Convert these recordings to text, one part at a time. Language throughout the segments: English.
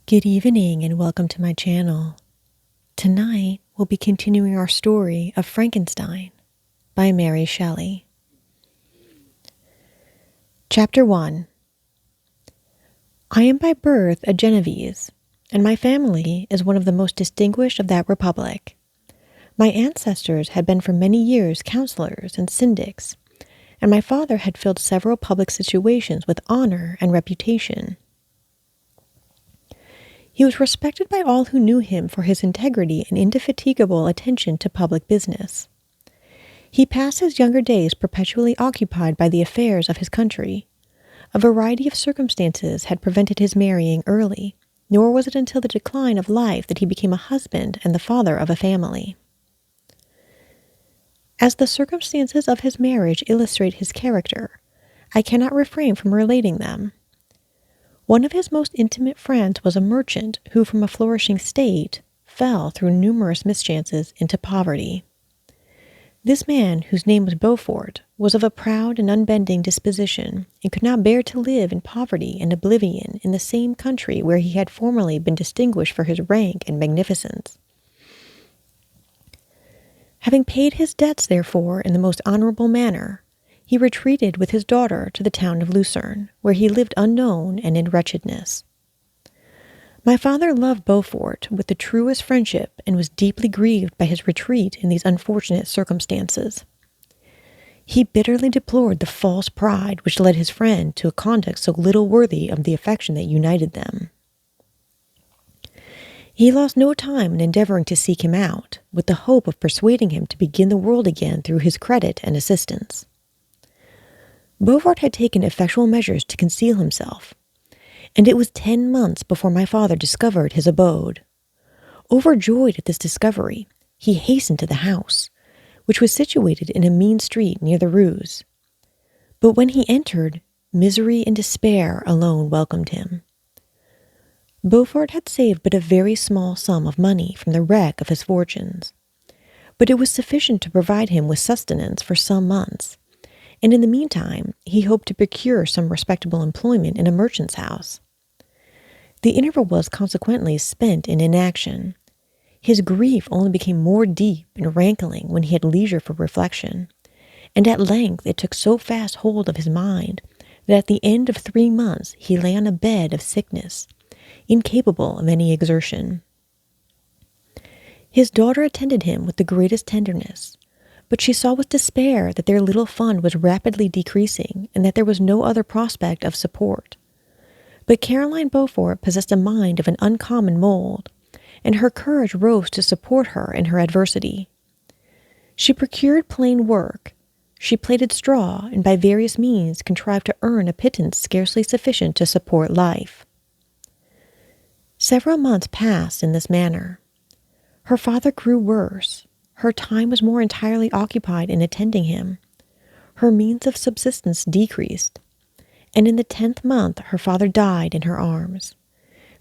Good evening and welcome to my channel. Tonight we'll be continuing our story of Frankenstein by Mary Shelley. Chapter 1. I am by birth a Genovese, and my family is one of the most distinguished of that republic. My ancestors had been for many years counselors and syndics, and my father had filled several public situations with honor and reputation. He was respected by all who knew him for his integrity and indefatigable attention to public business. He passed his younger days perpetually occupied by the affairs of his country. A variety of circumstances had prevented his marrying early, nor was it until the decline of life that he became a husband and the father of a family. As the circumstances of his marriage illustrate his character, I cannot refrain from relating them. One of his most intimate friends was a merchant who, from a flourishing state, fell through numerous mischances into poverty. This man, whose name was Beaufort, was of a proud and unbending disposition, and could not bear to live in poverty and oblivion in the same country where he had formerly been distinguished for his rank and magnificence. Having paid his debts, therefore, in the most honorable manner, he retreated with his daughter to the town of Lucerne, where he lived unknown and in wretchedness. My father loved Beaufort with the truest friendship and was deeply grieved by his retreat in these unfortunate circumstances. He bitterly deplored the false pride which led his friend to a conduct so little worthy of the affection that united them. He lost no time in endeavoring to seek him out, with the hope of persuading him to begin the world again through his credit and assistance. Beaufort had taken effectual measures to conceal himself, and it was 10 months before my father discovered his abode. Overjoyed at this discovery, he hastened to the house, which was situated in a mean street near the Ruse. But when he entered, misery and despair alone welcomed him. Beaufort had saved but a very small sum of money from the wreck of his fortunes, but it was sufficient to provide him with sustenance for some months, and in the meantime he hoped to procure some respectable employment in a merchant's house. The interval was consequently spent in inaction. His grief only became more deep and rankling when he had leisure for reflection, and at length it took so fast hold of his mind that at the end of 3 months he lay on a bed of sickness, incapable of any exertion. His daughter attended him with the greatest tenderness, but she saw with despair that their little fund was rapidly decreasing and that there was no other prospect of support. But Caroline Beaufort possessed a mind of an uncommon mold, and her courage rose to support her in her adversity. She procured plain work, she plaited straw, and by various means contrived to earn a pittance scarcely sufficient to support life. Several months passed in this manner. Her father grew worse. Her time was more entirely occupied in attending him. Her means of subsistence decreased, and in the 10th month her father died in her arms,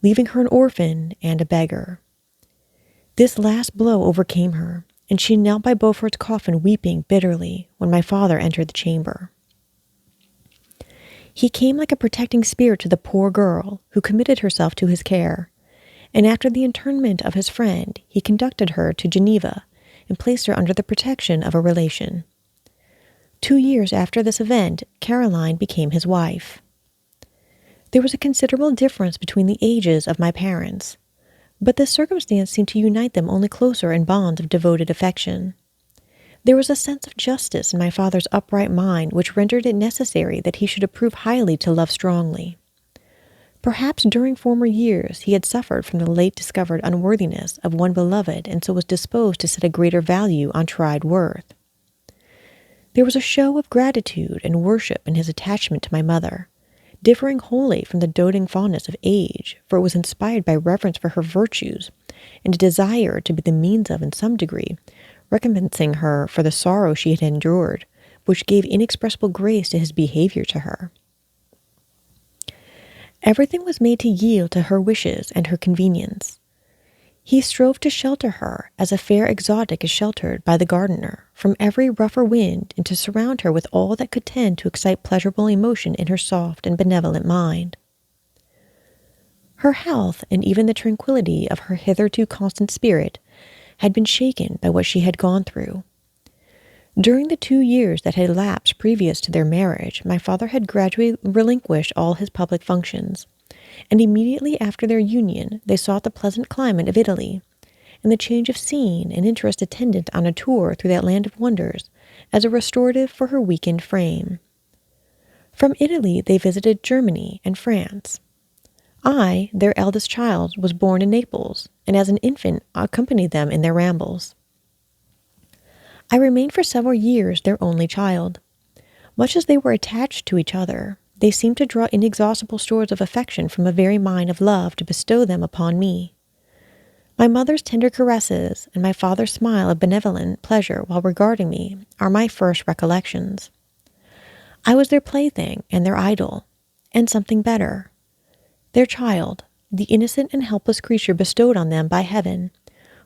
leaving her an orphan and a beggar. This last blow overcame her, and she knelt by Beaufort's coffin weeping bitterly when my father entered the chamber. He came like a protecting spirit to the poor girl, who committed herself to his care, and after the interment of his friend, he conducted her to Geneva and placed her under the protection of a relation. 2 years after this event, Caroline became his wife. There was a considerable difference between the ages of my parents, but this circumstance seemed to unite them only closer in bonds of devoted affection. There was a sense of justice in my father's upright mind which rendered it necessary that he should approve highly to love strongly. Perhaps during former years he had suffered from the late discovered unworthiness of one beloved, and so was disposed to set a greater value on tried worth. There was a show of gratitude and worship in his attachment to my mother, differing wholly from the doting fondness of age, for it was inspired by reverence for her virtues, and a desire to be the means of, in some degree, recompensing her for the sorrow she had endured, which gave inexpressible grace to his behavior to her. Everything was made to yield to her wishes and her convenience. He strove to shelter her, as a fair exotic is sheltered by the gardener, from every rougher wind, and to surround her with all that could tend to excite pleasurable emotion in her soft and benevolent mind. Her health, and even the tranquility of her hitherto constant spirit, had been shaken by what she had gone through. During the 2 years that had elapsed previous to their marriage, my father had gradually relinquished all his public functions, and immediately after their union they sought the pleasant climate of Italy, and the change of scene and interest attendant on a tour through that land of wonders as a restorative for her weakened frame. From Italy they visited Germany and France. I, their eldest child, was born in Naples, and as an infant accompanied them in their rambles. I remained for several years their only child. Much as they were attached to each other, they seemed to draw inexhaustible stores of affection from a very mine of love to bestow them upon me. My mother's tender caresses and my father's smile of benevolent pleasure while regarding me are my first recollections. I was their plaything and their idol, and something better. Their child, the innocent and helpless creature bestowed on them by heaven,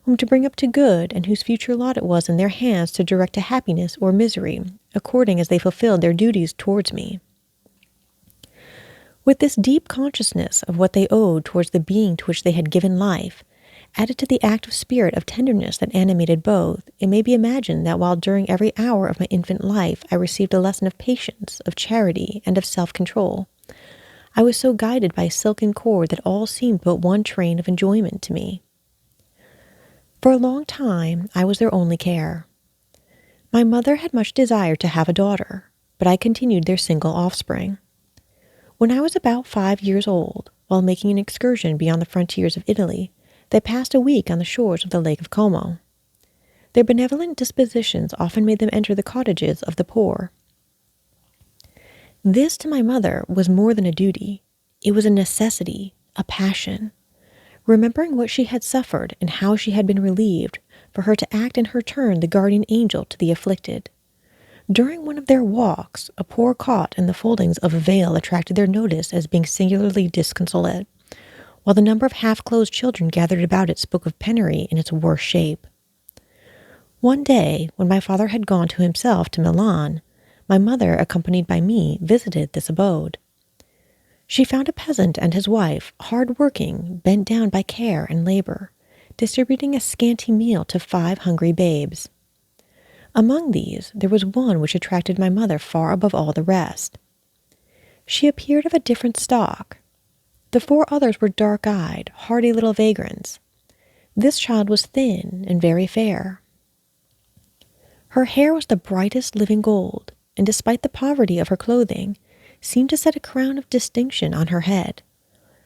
whom to bring up to good, and whose future lot it was in their hands to direct to happiness or misery, according as they fulfilled their duties towards me. With this deep consciousness of what they owed towards the being to which they had given life, added to the active spirit of tenderness that animated both, it may be imagined that while during every hour of my infant life I received a lesson of patience, of charity, and of self-control, I was so guided by a silken cord that all seemed but one train of enjoyment to me. For a long time, I was their only care. My mother had much desired to have a daughter, but I continued their single offspring. When I was about 5 years old, while making an excursion beyond the frontiers of Italy, they passed a week on the shores of the Lake of Como. Their benevolent dispositions often made them enter the cottages of the poor. This, to my mother, was more than a duty. It was a necessity, a passion. Remembering what she had suffered and how she had been relieved, for her to act in her turn the guardian angel to the afflicted. During one of their walks, a poor cot in the foldings of a veil attracted their notice as being singularly disconsolate, while the number of half-closed children gathered about it spoke of penury in its worst shape. One day, when my father had gone to himself to Milan, my mother, accompanied by me, visited this abode. She found a peasant and his wife, hard-working, bent down by care and labor, distributing a scanty meal to 5 hungry babes. Among these, there was one which attracted my mother far above all the rest. She appeared of a different stock. The 4 others were dark-eyed, hardy little vagrants. This child was thin and very fair. Her hair was the brightest living gold, and despite the poverty of her clothing, seemed to set a crown of distinction on her head.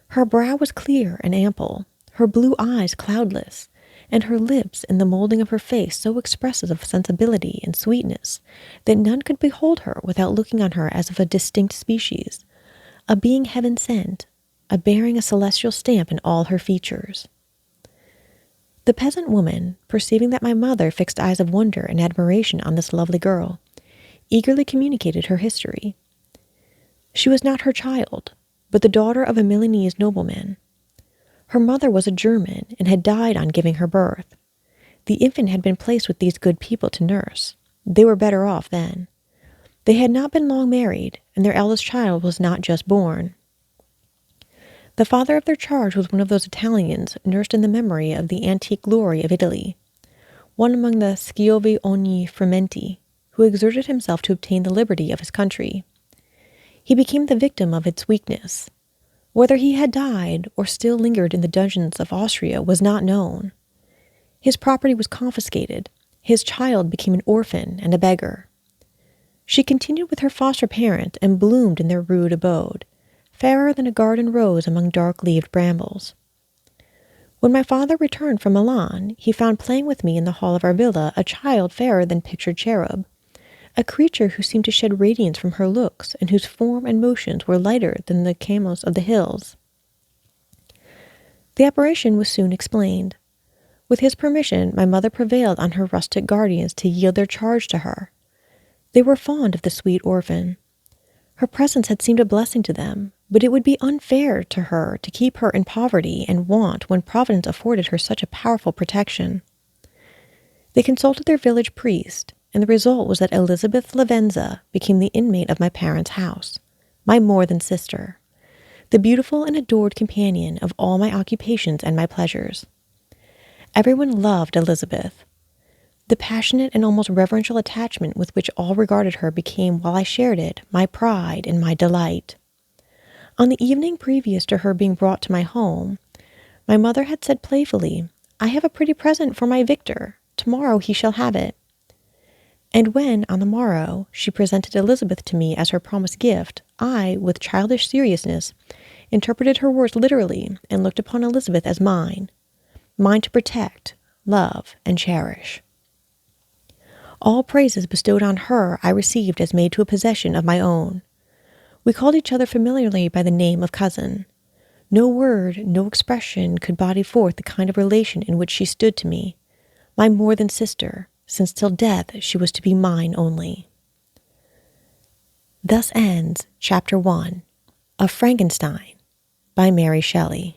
Her brow was clear and ample, her blue eyes cloudless, and her lips and the molding of her face so expressive of sensibility and sweetness that none could behold her without looking on her as of a distinct species, a being heaven-sent, a bearing a celestial stamp in all her features. The peasant woman, perceiving that my mother fixed eyes of wonder and admiration on this lovely girl, eagerly communicated her history. She was not her child, but the daughter of a Milanese nobleman. Her mother was a German and had died on giving her birth. The infant had been placed with these good people to nurse. They were better off then. They had not been long married, and their eldest child was not just born. The father of their charge was one of those Italians nursed in the memory of the antique glory of Italy, one among the Schiavi ogni frementi, who exerted himself to obtain the liberty of his country. He became the victim of its weakness. Whether he had died or still lingered in the dungeons of Austria was not known. His property was confiscated. His child became an orphan and a beggar. She continued with her foster parent and bloomed in their rude abode, fairer than a garden rose among dark-leaved brambles. When my father returned from Milan, he found playing with me in the hall of our villa a child fairer than pictured cherub, a creature who seemed to shed radiance from her looks and whose form and motions were lighter than the camos of the hills. The apparition was soon explained. With his permission, my mother prevailed on her rustic guardians to yield their charge to her. They were fond of the sweet orphan. Her presence had seemed a blessing to them, but it would be unfair to her to keep her in poverty and want when Providence afforded her such a powerful protection. They consulted their village priest, and the result was that Elizabeth Lavenza became the inmate of my parents' house, my more than sister. the beautiful and adored companion of all my occupations and my pleasures. Everyone loved Elizabeth. The passionate and almost reverential attachment with which all regarded her became, while I shared it, my pride and my delight. On the evening previous to her being brought to my home, my mother had said playfully, "I have a pretty present for my Victor. Tomorrow he shall have it." And when, on the morrow, she presented Elizabeth to me as her promised gift, I, with childish seriousness, interpreted her words literally and looked upon Elizabeth as mine to protect, love, and cherish. All praises bestowed on her I received as made to a possession of my own. We called each other familiarly by the name of cousin. No word, no expression could body forth the kind of relation in which she stood to me, my more than sister, since till death she was to be mine only. Thus ends Chapter 1 of Frankenstein by Mary Shelley.